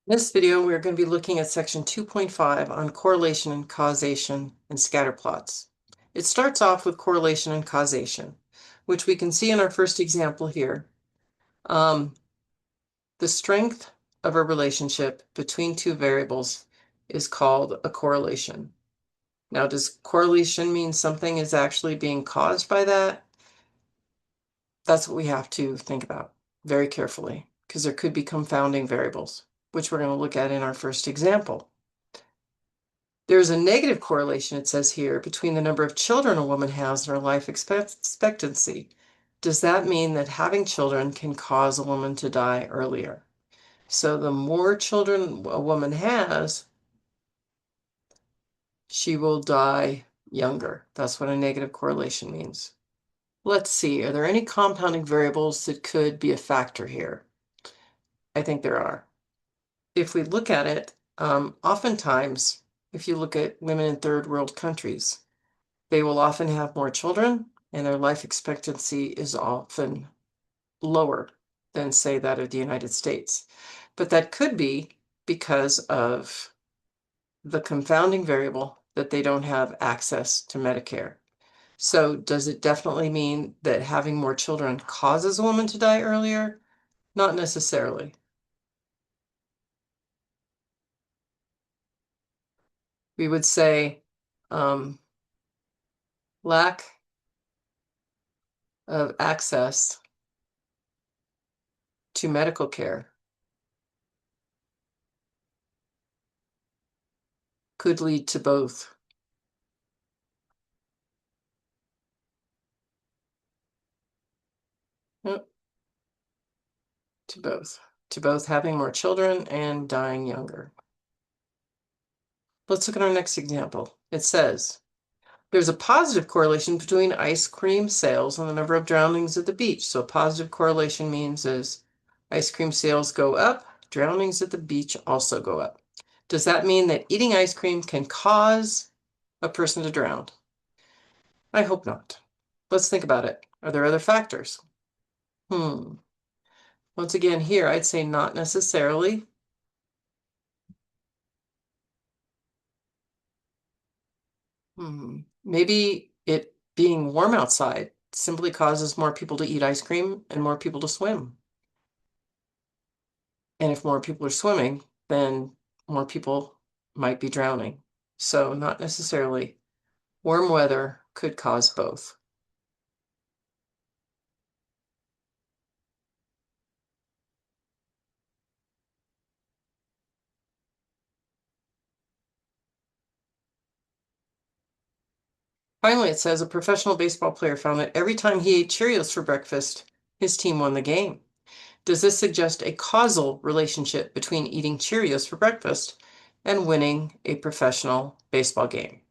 In this video, we're going to be looking at section 2.5 on correlation and causation and scatterplots. It starts off with correlation and causation, which we can see in our first example here. The strength of a relationship between two variables is called a correlation. Now, does correlation mean something is actually being caused by that? That's what we have to think about very carefully, because there could be confounding variables, which we're going to look at in our first example. There's a negative correlation, it says here, between the number of children a woman has and her life expectancy. Does that mean that having children can cause a woman to die earlier? So the more children a woman has, she will die younger. That's what a negative correlation means. Let's see, are there any compounding variables that could be a factor here? I think there are. If we look at it, oftentimes, if you look at women in third world countries, they will often have more children, and their life expectancy is often lower than, say, that of the United States. But that could be because of the confounding variable that they don't have access to Medicare. So does it definitely mean that having more children causes a woman to die earlier? Not necessarily. We would say lack of access to medical care could lead to both. Yep, to both having more children and dying younger. Let's look at our next example. It says, there's a positive correlation between ice cream sales and the number of drownings at the beach. So a positive correlation means is ice cream sales go up, drownings at the beach also go up. Does that mean that eating ice cream can cause a person to drown? I hope not. Let's think about it. Are there other factors? Once again, here, I'd say not necessarily. Maybe it being warm outside simply causes more people to eat ice cream and more people to swim. And if more people are swimming, then more people might be drowning. So not necessarily. Warm weather could cause both. Finally, it says a professional baseball player found that every time he ate Cheerios for breakfast, his team won the game. Does this suggest a causal relationship between eating Cheerios for breakfast and winning a professional baseball game?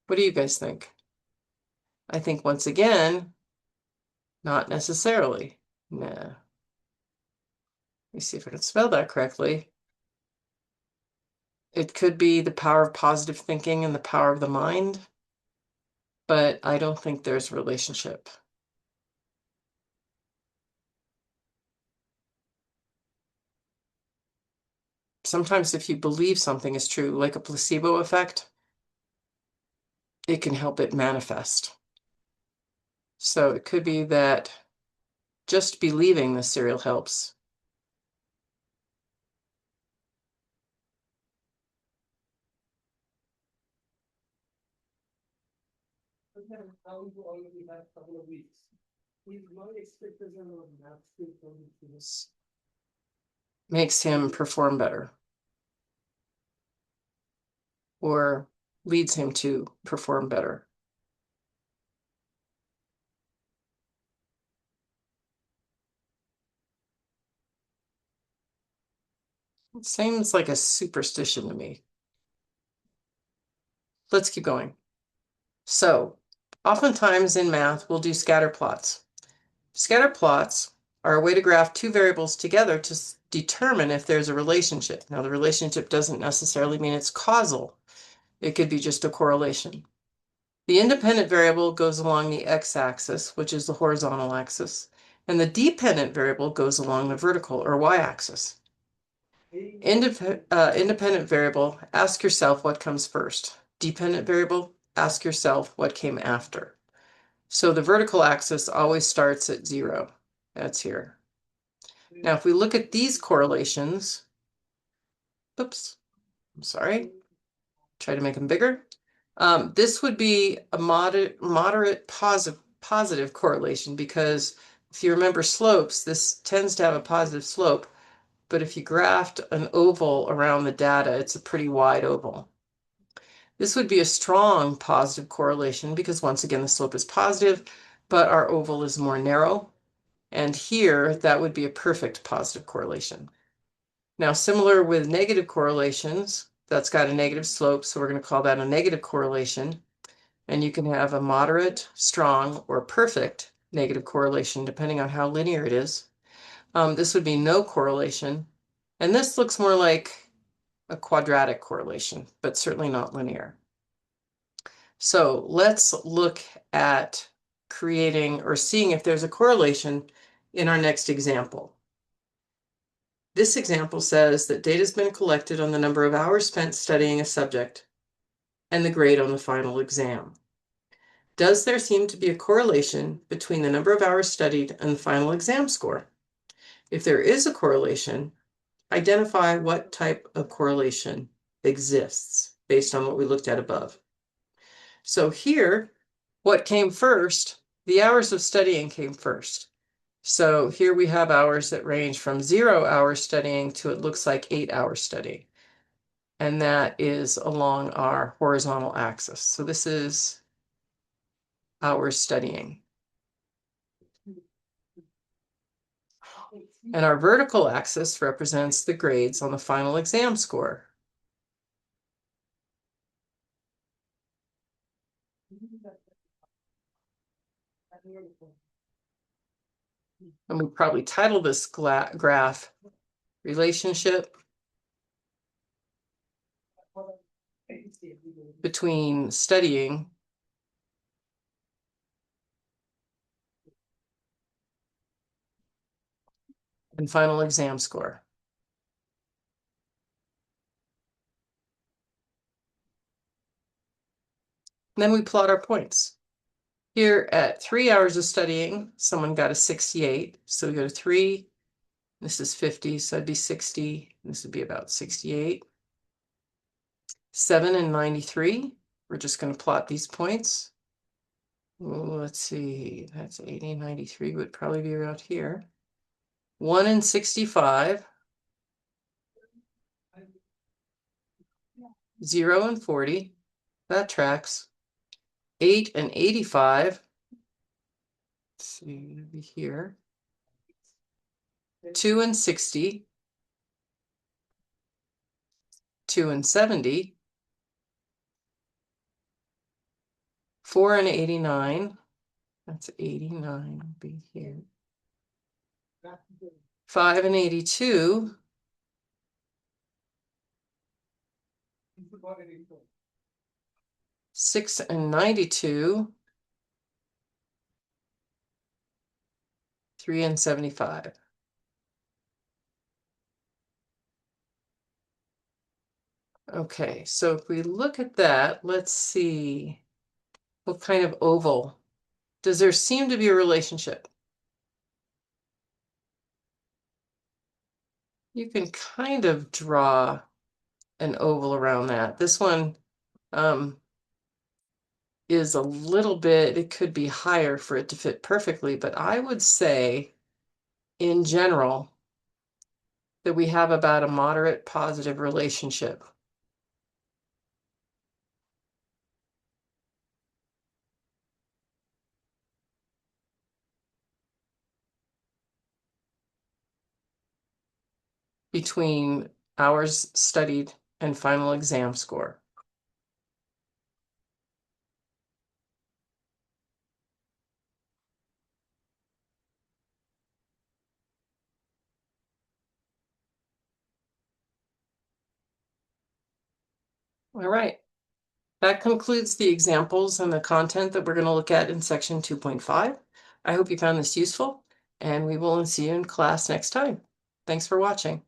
What do you guys think? I think once again, not necessarily. Nah. Let me see if I can spell that correctly. It could be the power of positive thinking and the power of the mind, but I don't think there's a relationship. Sometimes if you believe something is true, like a placebo effect, it can help it manifest. So it could be that just believing the cereal helps. Makes him perform better or leads him to perform better. It seems like a superstition to me. Let's keep going. So, oftentimes in math, we'll do scatter plots. Scatter plots are a way to graph two variables together to determine if there's a relationship. Now, the relationship doesn't necessarily mean it's causal. It could be just a correlation. The independent variable goes along the x-axis, which is the horizontal axis, and the dependent variable goes along the vertical or y-axis. Independent variable, ask yourself what comes first. Dependent variable, ask yourself what came after. So the vertical axis always starts at 0. That's here. Now, if we look at these correlations, oops, I'm sorry, try to make them bigger. This would be a moderate positive correlation, because if you remember slopes, this tends to have a positive slope. But if you graphed an oval around the data, it's a pretty wide oval. This would be a strong positive correlation because, once again, the slope is positive, but our oval is more narrow. And here, that would be a perfect positive correlation. Now, similar with negative correlations, that's got a negative slope, so we're going to call that a negative correlation. And you can have a moderate, strong, or perfect negative correlation, depending on how linear it is. This would be no correlation. And this looks more like a quadratic correlation, but certainly not linear. So let's look at creating or seeing if there's a correlation in our next example. This example says that data has been collected on the number of hours spent studying a subject and the grade on the final exam. Does there seem to be a correlation between the number of hours studied and the final exam score? If there is a correlation, identify what type of correlation exists based on what we looked at above. So here, what came first? The hours of studying came first. So here we have hours that range from 0 hours studying to, it looks like, 8 hours studying. And that is along our horizontal axis. So this is hours studying. And our vertical axis represents the grades on the final exam score. And we probably title this graph relationship between studying and final exam score. And then we plot our points. Here at 3 hours of studying, someone got a 68. So we go to 3. This is 50, so it'd be 60. This would be about 68. 7 and 93. We're just going to plot these points. Ooh, let's see. That's 80, 93 would probably be around here. 1 and 65. 0 and 40. That tracks. 8 and 85. Let's see, it'll be here. 2 and 60. 2 and 70. 4 and 89. That's 89 will be here. 5 and 82. 6 and 92. 3 and 75. Okay, so if we look at that, let's see what kind of oval. Does there seem to be a relationship? You can kind of draw an oval around that. This one is a little bit, it could be higher for it to fit perfectly, but I would say in general that we have about a moderate positive relationship. Between hours studied and final exam score. All right. That concludes the examples and the content that we're going to look at in section 2.5. I hope you found this useful, and we will see you in class next time. Thanks for watching.